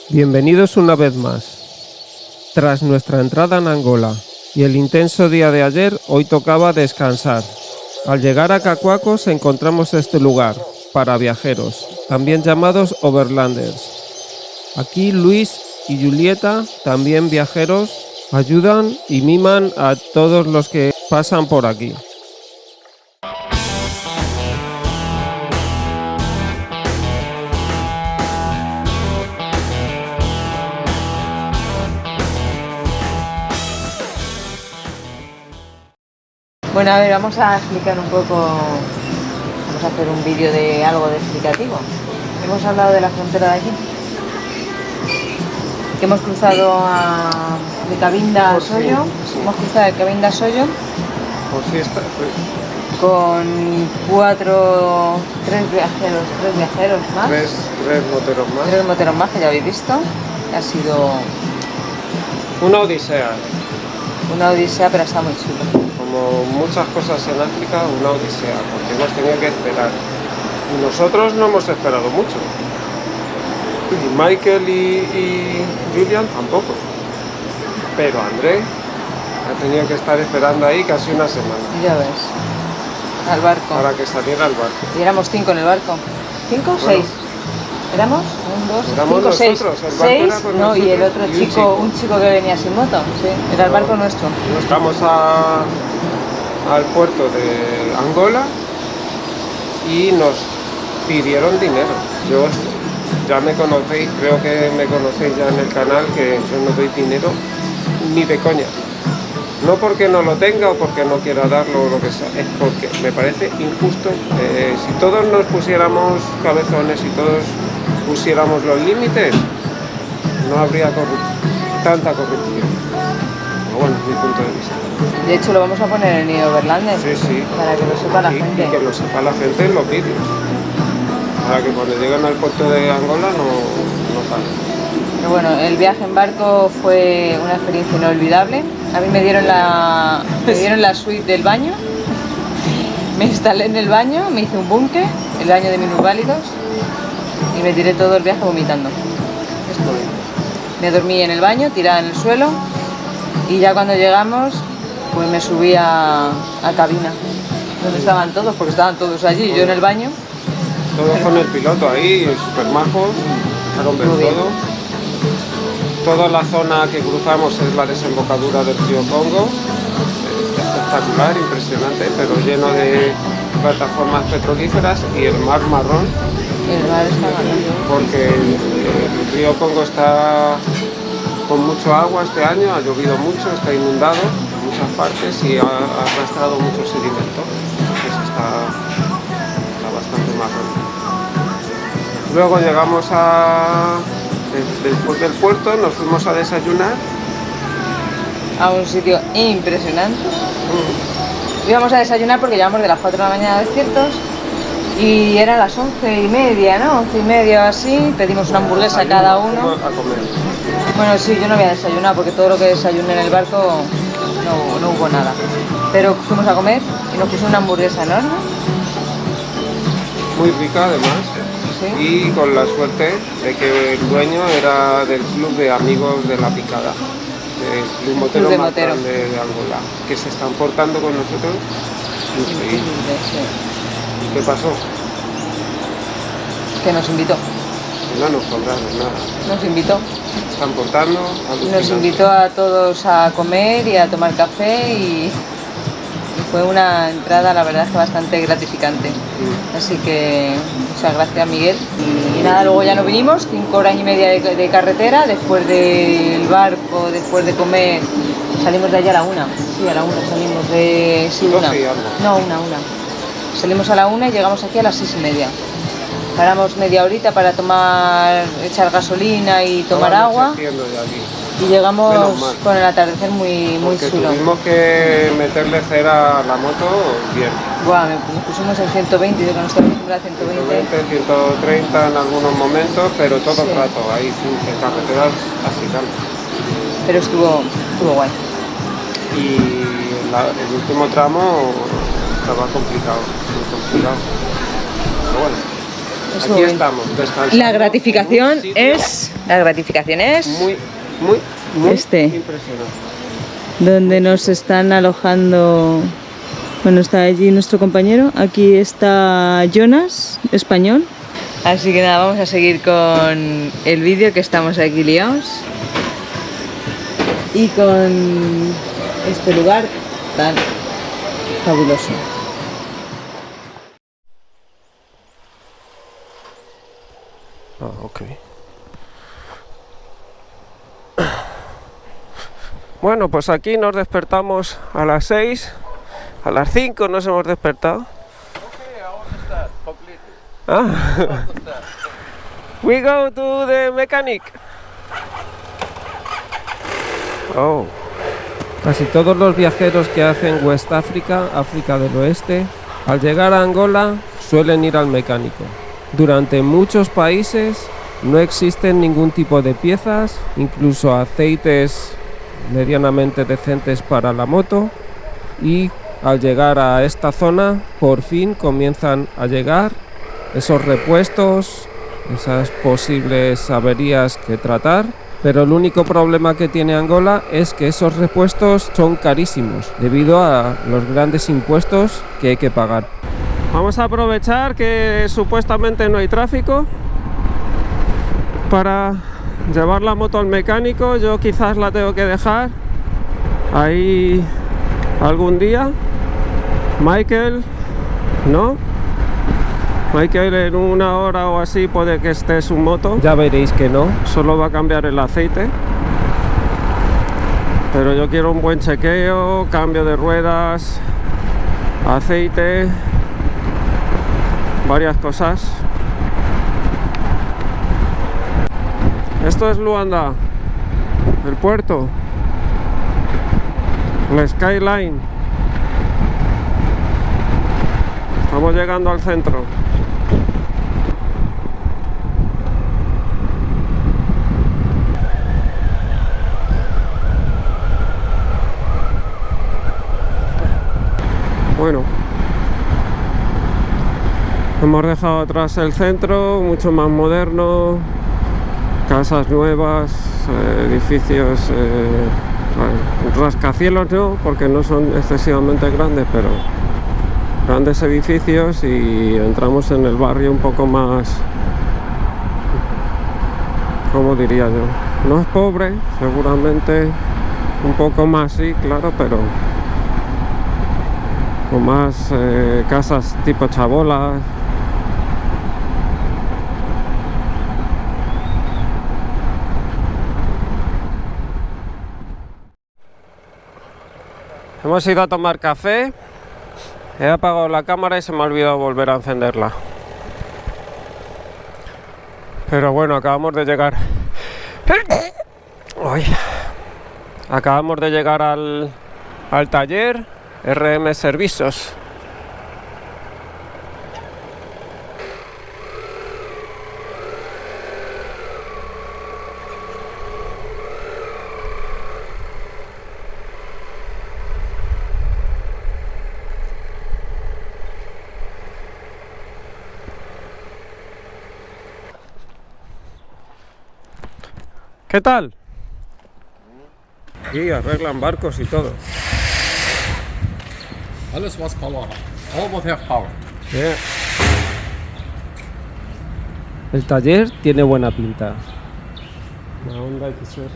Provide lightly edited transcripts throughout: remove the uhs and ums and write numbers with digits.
Bienvenidos una vez más. Tras nuestra entrada en Angola y el intenso día de ayer, hoy tocaba descansar. Al llegar a Cacoacos encontramos este lugar para viajeros, también llamados overlanders. Aquí Luis y Julieta, también viajeros, ayudan y miman a todos los que pasan por aquí. Bueno, a ver, vamos a explicar un poco, vamos a hacer un vídeo de algo de explicativo. Hemos hablado de la frontera de aquí, que hemos cruzado de Cabinda a Soyo, hemos cruzado de Cabinda a Soyo con tres viajeros más. Tres moteros más. Tres moteros más, que ya habéis visto. Ha sido Una odisea. una odisea, pero está muy chulo. Como muchas cosas en África, una odisea, porque hemos tenido que esperar. Y nosotros no hemos esperado mucho. Y Michael y Julian tampoco. Pero André ha tenido que estar esperando ahí casi una semana. Ya ves, al barco. Para que saliera el barco. Y éramos 5 en el barco. ¿5 o 6? ¿Éramos? 1, 2, Éramos 5, 6. nosotros, el barco era con No, y el nosotros, otro y un chico, un chico que venía sin moto. Sí, era el barco nuestro. Vamos al puerto de Angola y nos pidieron dinero. Yo ya me conocéis, creo que me conocéis ya en el canal, que yo no doy dinero ni de coña. No porque no lo tenga o porque no quiera darlo o lo que sea, es porque me parece injusto. Si todos nos pusiéramos cabezones y todos pusiéramos los límites, no habría tanta corrupción. Pero bueno, es mi punto de vista. De hecho, lo vamos a poner en Overlanders. Sí. Para que lo sepa la gente. Y que lo sepa la gente en los vídeos. Para que cuando lleguen al puerto de Angola no paguen. Pero bueno, el viaje en barco fue una experiencia inolvidable. A mí me dieron la suite del baño. Me instalé en el baño, me hice un búnker, el baño de minusválidos, y me tiré todo el viaje vomitando. Me dormí en el baño, tirada en el suelo, y ya cuando llegamos, pues me subí a cabina, donde estaban todos, porque estaban todos allí, yo en el baño. Todos con el piloto ahí, súper majos, dejaron ver todo. Toda la zona que cruzamos es la desembocadura del río Congo, espectacular, impresionante, pero lleno de plataformas petrolíferas, y el mar marrón. El mar está marrón. Porque el río Congo está con mucho agua este año, ha llovido mucho, está inundado en muchas partes y ha arrastrado mucho sedimento, entonces está bastante marrón. Luego llegamos después del puerto, nos fuimos a desayunar A un sitio impresionante. Íbamos a desayunar porque llevamos de las 4 de la mañana despiertos y eran las 11:30, ¿no? 11:30 o así. Pedimos una hamburguesa cada uno. A comer. Bueno, sí, yo no había desayunado porque todo lo que desayuné en el barco no hubo nada. Pero fuimos a comer y nos puso una hamburguesa enorme. Muy rica además. Sí. Y con la suerte de que el dueño era del club de amigos de la picada, del club motero más grande de Angola, que se están portando con nosotros increíble. Sí. ¿Y qué pasó? Que nos invitó. Que no nos cobraron nada. Nos invitó. Se están portando. Nos invitó a todos a comer y a tomar café y fue una entrada, la verdad, es que bastante gratificante. Así que muchas gracias, Miguel. Y nada, luego ya nos vinimos, 5 horas y media de carretera, después del barco, después de comer, salimos de allá a la 1. Sí, a la 1 salimos de... Sí, 1. No, una. Salimos a la 1 y llegamos aquí a las 6:30. Paramos media horita para echar gasolina y tomar agua. Y llegamos con el atardecer muy chulo. Tuvimos que meterle cera a la moto bien. Buah, nos pusimos en 120, yo que no estoy acostumbrada a 120. 130 en algunos momentos, pero todo el rato, ahí en carreteras africanas. Pero estuvo guay. Y el último tramo estaba complicado, muy complicado. Pero bueno. Eso aquí es. estamos, descansando. La gratificación Sí, es muy, muy, muy Este. impresionante. donde nos están alojando. Bueno, está allí nuestro compañero. Aquí está Jonas, español. Así que nada, vamos a seguir con el vídeo, que estamos aquí liados. Y con este lugar tan fabuloso. Ah, ok. Bueno, pues aquí nos despertamos a las 6, a las 5 nos hemos despertado. Ah. We go to the mechanic. Oh. Casi todos los viajeros que hacen West África, África del Oeste, al llegar a Angola suelen ir al mecánico. Durante muchos países no existen ningún tipo de piezas, incluso aceites medianamente decentes para la moto, y al llegar a esta zona por fin comienzan a llegar esos repuestos, esas posibles averías que tratar, pero el único problema que tiene Angola es que esos repuestos son carísimos debido a los grandes impuestos que hay que pagar. Vamos a aprovechar que supuestamente no hay tráfico para llevar la moto al mecánico. Yo quizás la tengo que dejar ahí algún día. Michael, ¿no? Michael en una hora o así puede que esté su moto. Ya veréis que no, solo va a cambiar el aceite. Pero yo quiero un buen chequeo, cambio de ruedas, aceite, varias cosas. Esto es Luanda, el puerto, la skyline. Estamos llegando al centro. Bueno, hemos dejado atrás el centro, mucho más moderno, casas nuevas, edificios, bueno, rascacielos no, porque no son excesivamente grandes, pero grandes edificios, y entramos en el barrio un poco más, ¿cómo diría yo? No es pobre, seguramente un poco más sí, claro, pero con más casas tipo chabolas. Hemos ido a tomar café, he apagado la cámara y se me ha olvidado volver a encenderla. Pero bueno, acabamos de llegar. Uy. Acabamos de llegar al taller RM Servicios. ¿Qué tal? Y arreglan barcos y todo. Alles was Power hat. All what have power. Yeah. El taller tiene buena pinta. La Honda XR.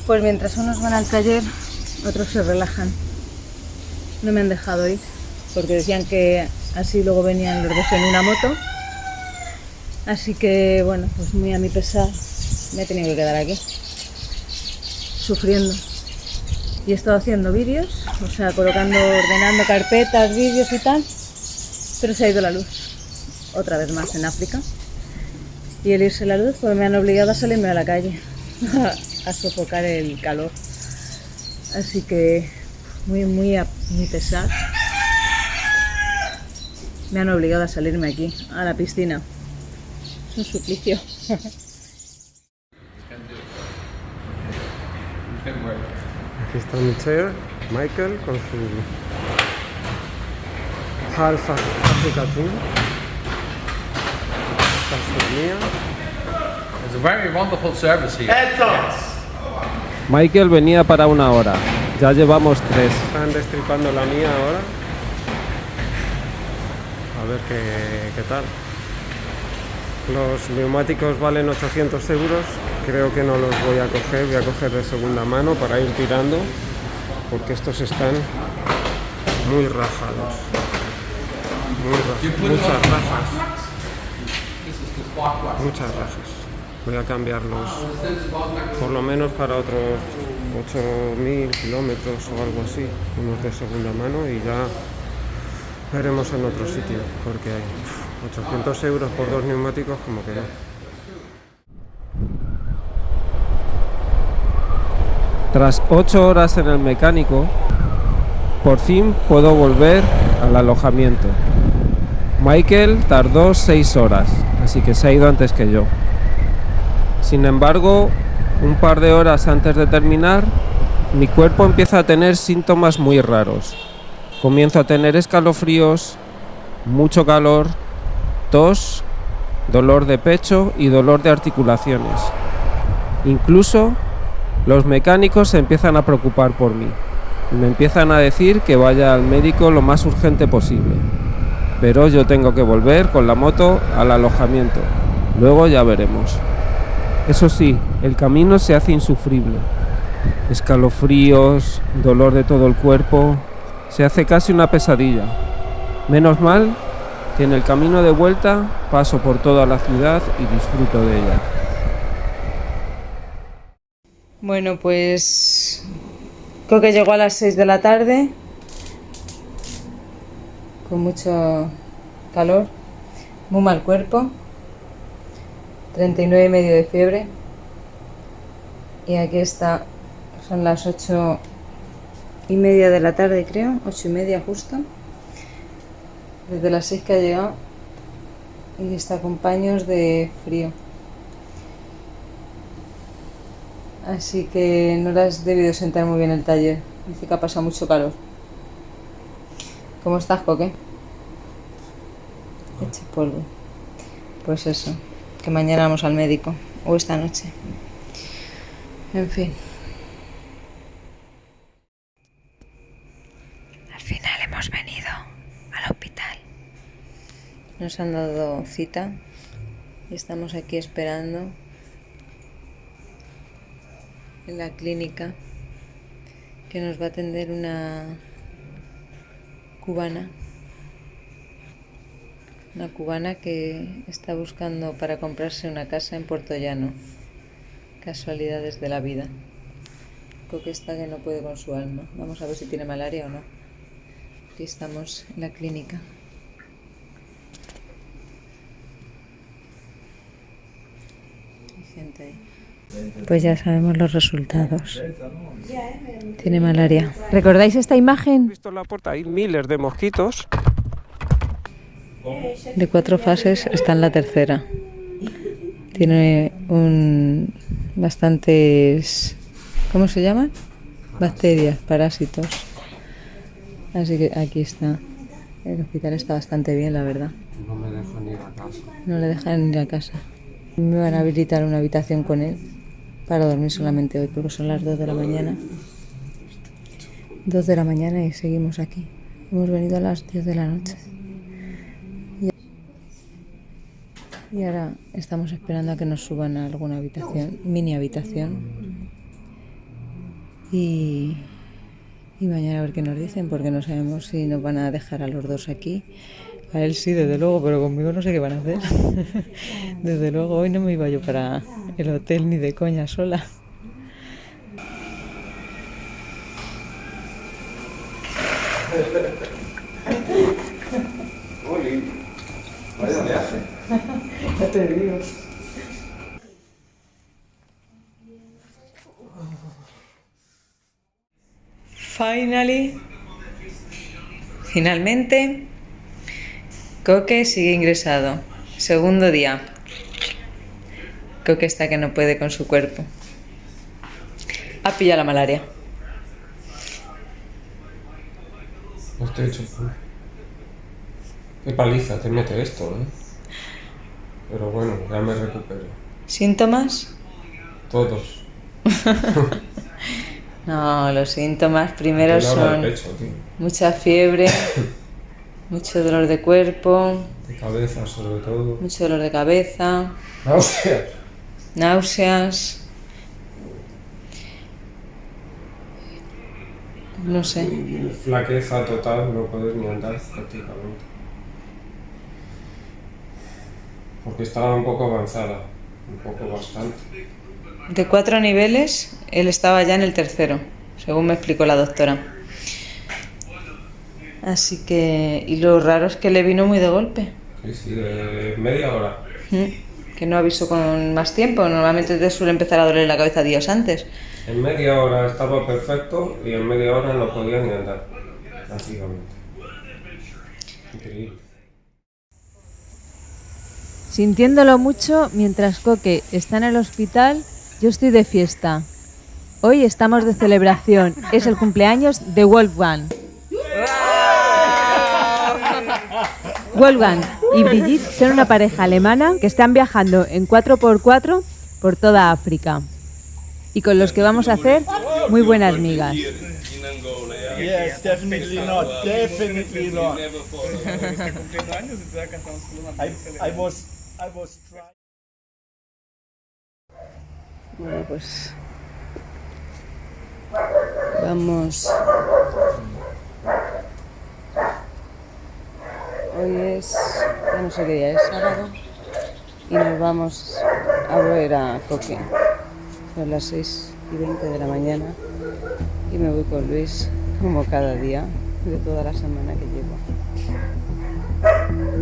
Pues mientras unos van al taller, otros se relajan. No me han dejado ir, porque decían que así luego venían los dos en una moto. Así que bueno, pues muy a mi pesar me he tenido que quedar aquí, sufriendo. Y he estado haciendo vídeos, o sea, colocando, ordenando carpetas, vídeos y tal, pero se ha ido la luz, otra vez más en África. Y el irse la luz, pues me han obligado a salirme a la calle, a sofocar el calor. Así que muy a mi pesar me han obligado a salirme aquí, a la piscina. Es un suplicio. Aquí está Michael con su Half Africa King. Esta es mía. It's a very wonderful service here. Michael venía para 1 hora, ya llevamos 3. Están destripando la mía ahora. A ver qué tal. Los neumáticos valen 800 euros. Creo que no los voy a coger, voy a coger de segunda mano para ir tirando, porque estos están muy rajados. Muchas rajas. Muchas rajas. Voy a cambiarlos por lo menos para otros 8.000 kilómetros o algo así, unos de segunda mano, y ya veremos en otro sitio, porque 800 euros por 2 neumáticos como que no. Tras 8 horas en el mecánico, por fin puedo volver al alojamiento. Michael tardó 6 horas, así que se ha ido antes que yo. Sin embargo, un par de horas antes de terminar, mi cuerpo empieza a tener síntomas muy raros. Comienzo a tener escalofríos, mucho calor, tos, dolor de pecho y dolor de articulaciones. Incluso los mecánicos se empiezan a preocupar por mí y me empiezan a decir que vaya al médico lo más urgente posible. Pero yo tengo que volver con la moto al alojamiento. Luego ya veremos. Eso sí, el camino se hace insufrible. Escalofríos, dolor de todo el cuerpo. Se hace casi una pesadilla. Menos mal que en el camino de vuelta paso por toda la ciudad y disfruto de ella. Bueno, pues creo que llegó a las 6 de la tarde con mucho calor, muy mal cuerpo, 39,5 de fiebre, y aquí está, son las 8:30 de la tarde, creo, 8:30 justo, desde las 6 que ha llegado, y está con paños de frío. Así que no le has debido sentar muy bien el taller. Dice que ha pasado mucho calor. ¿Cómo estás, Coque? Eche polvo. Pues eso, que mañana vamos al médico. O esta noche. En fin. Al final hemos venido al hospital. Nos han dado cita y estamos aquí esperando en la clínica que nos va a atender una cubana que está buscando para comprarse una casa en Puerto Llano. Casualidades de la vida. Coque está que no puede con su alma. Vamos a ver si tiene malaria o no. Aquí estamos en la clínica. Hay gente ahí. Pues ya sabemos los resultados. Tiene malaria. ¿Recordáis esta ¿Has imagen? visto en la puerta? Hay miles de mosquitos. De 4 fases está en la tercera. Tiene bastantes... ¿Cómo se llaman? Bacterias, parásitos. Así que aquí está. El hospital está bastante bien, la verdad. No me dejan ir a casa. No le dejan ir a casa. Me van a habilitar una habitación con él para dormir solamente hoy, porque son las 2 de la mañana. 2 de la mañana y seguimos aquí. Hemos venido a las 10 de la noche. Y ahora estamos esperando a que nos suban a alguna habitación, mini habitación. Y mañana a ver qué nos dicen, porque no sabemos si nos van a dejar a los dos aquí. A él sí, desde luego, pero conmigo no sé qué van a hacer. Desde luego, hoy no me iba yo para el hotel ni de coña sola. Vaya viaje. Ya te digo. Finalmente, Coque sigue ingresado. Segundo día. Coque está que no puede con su cuerpo. Ha pillado la malaria. Estoy hecho full. Qué paliza te mete esto, ¿eh? Pero bueno, ya me recupero. ¿Síntomas? Todos. No, los síntomas primero Me labra el son pecho, tío. mucha fiebre, mucho dolor de cuerpo, De cabeza sobre todo. mucho dolor de cabeza, Náuseas. náuseas. No sé. Flaqueza total, no puedes ni andar prácticamente. Porque estaba un poco avanzada, un poco bastante. De 4 niveles, él estaba ya en el tercero, según me explicó la doctora. Así que, y lo raro es que le vino muy de golpe. Sí, de media hora. Que no avisó con más tiempo. Normalmente te suele empezar a doler la cabeza días antes. En media hora estaba perfecto y en media hora no podía ni andar, prácticamente. Increíble. Sintiéndolo mucho, mientras Coque está en el hospital, yo estoy de fiesta. Hoy estamos de celebración. Es el cumpleaños de Wolfgang. Wolfgang y Brigitte son una pareja alemana que están viajando en 4x4 por toda África y con los que vamos a hacer muy buenas migas. Yes, definitely not. Definitely not. I was trying. Bueno, pues vamos. Hoy es, ya no sé qué día es, sábado, y nos vamos a ver a Coque. Son las 6:20 de la mañana y me voy con Luis, como cada día, de toda la semana que llevo,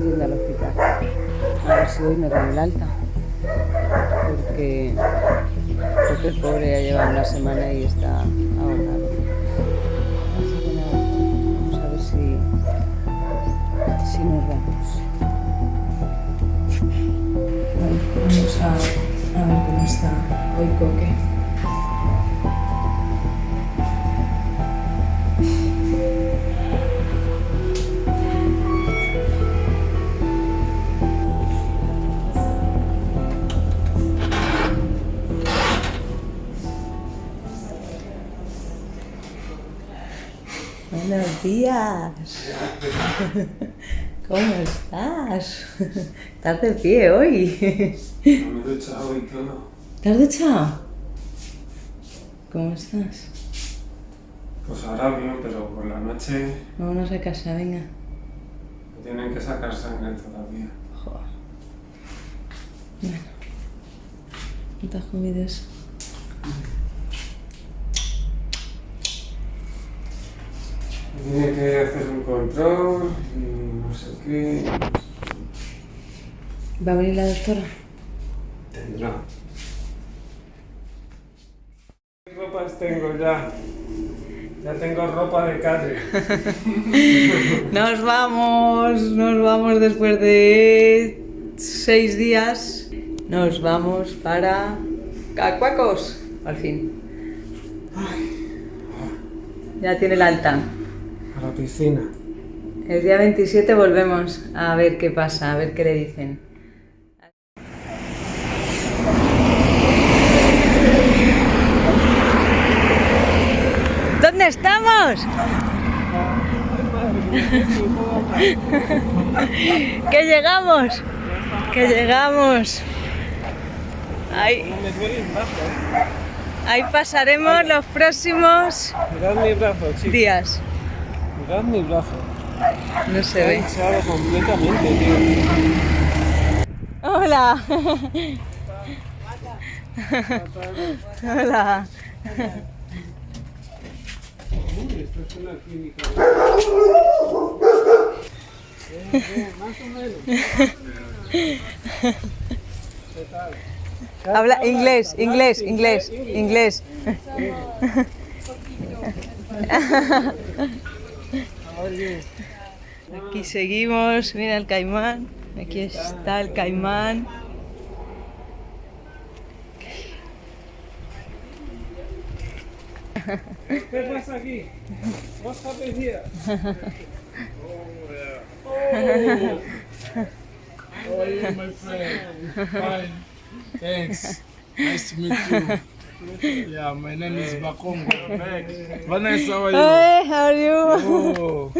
yendo al hospital. A ver si hoy me dan el alta, porque el pobre ya lleva una semana y está agotado. Así que nada, vamos a ver si nos vamos. Vamos a ver cómo está hoy Coque. Buenos días. ¿Cómo estás? ¿Estás de pie hoy? Me he duchado y todo. ¿Te has duchado? ¿Cómo estás? Pues ahora bien, pero por la noche Vámonos a casa, venga. me tienen que sacar sangre todavía. Joder. Bueno. ¿No te has comido eso? Tiene que hacer un control y no sé qué. ¿Va a venir la doctora? Tendrá. ¿Qué ropas tengo ya? Ya tengo ropa de calle. Nos vamos después de 6 días. Nos vamos para Cacuacos, al fin. Ya tiene el alta. A la piscina. El día 27 volvemos a ver qué pasa, a ver qué le dicen. ¿Dónde estamos? ¡Que llegamos! ¡Que llegamos! Ahí pasaremos los próximos Mirad mi brazo, chicos. días. Mirad mi brazo. No se ve. Se abre completamente, tío. ¡Hola! ¡Hola! Esto es una clínica. Más o menos. ¿Qué tal? Habla inglés. Aquí seguimos, mira el caimán. Aquí está el caimán. ¿Qué pasa aquí? What's happening here? Oh, How are you, my friend? Fine. Thanks. Nice to meet you. Yeah, my name is Bakongo. Vanessa, how are you? Hey, how are you? Oh.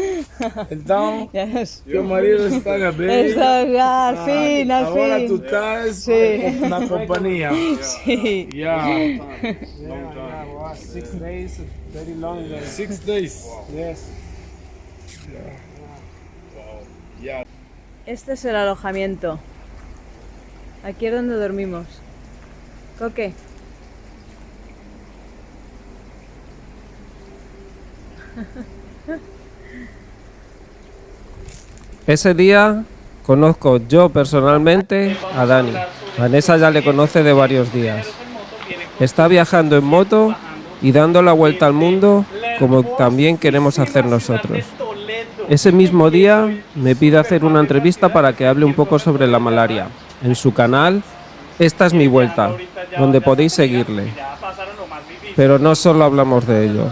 Então, Yes. teu marido está bem? Eso, ya, al fin, al Agora tu fin. estás Sí. na companhia. Sí. Yeah. 6 days, very long. 6 days. Yes. Este es el alojamiento. Aquí es donde dormimos. Coque. Ese día conozco yo personalmente a Dani. Vanessa ya le conoce de varios días. Está viajando en moto y dando la vuelta al mundo como también queremos hacer nosotros. Ese mismo día me pide hacer una entrevista para que hable un poco sobre la malaria. En su canal, Esta es mi vuelta, donde podéis seguirle. Pero no solo hablamos de ello.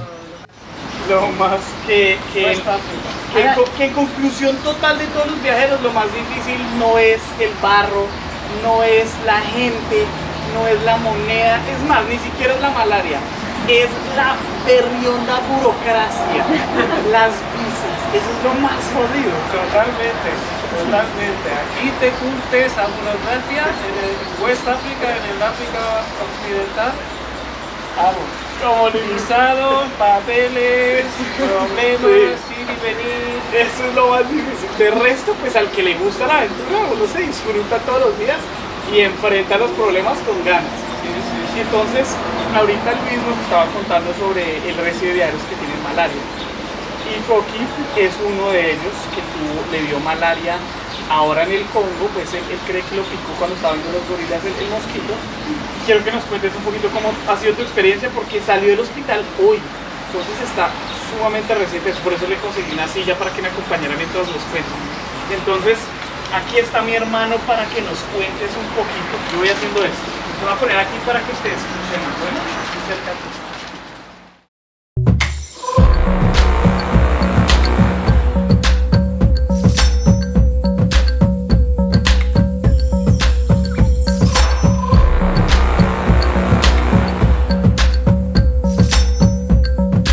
Lo más que en conclusión total de todos los viajeros, lo más difícil no es el barro, no es la gente, no es la moneda, es más, ni siquiera es la malaria, es la berrionda burocracia, las visas, eso es lo más jodido. Totalmente. Aquí te juntes a burocracia en el West África, en el África Occidental. Como visados, papeles, problemas, ir y venir. Eso es lo más difícil. De resto, pues al que le gusta la aventura, uno se disfruta todos los días y enfrenta los problemas con ganas. Entonces, ahorita Luis nos estaba contando sobre el resto de diarios que tienen malaria. Y Coqui es uno de ellos que le dio malaria ahora en el Congo, pues él cree que lo picó cuando estaba viendo los gorilas el mosquito. Quiero que nos cuentes un poquito cómo ha sido tu experiencia, porque salió del hospital hoy, entonces está sumamente reciente, por eso le conseguí una silla para que me acompañara mientras los cuento. Entonces, aquí está mi hermano para que nos cuentes un poquito. Yo voy haciendo esto. Te voy a poner aquí para que ustedes escuchen. Bueno, aquí cerca.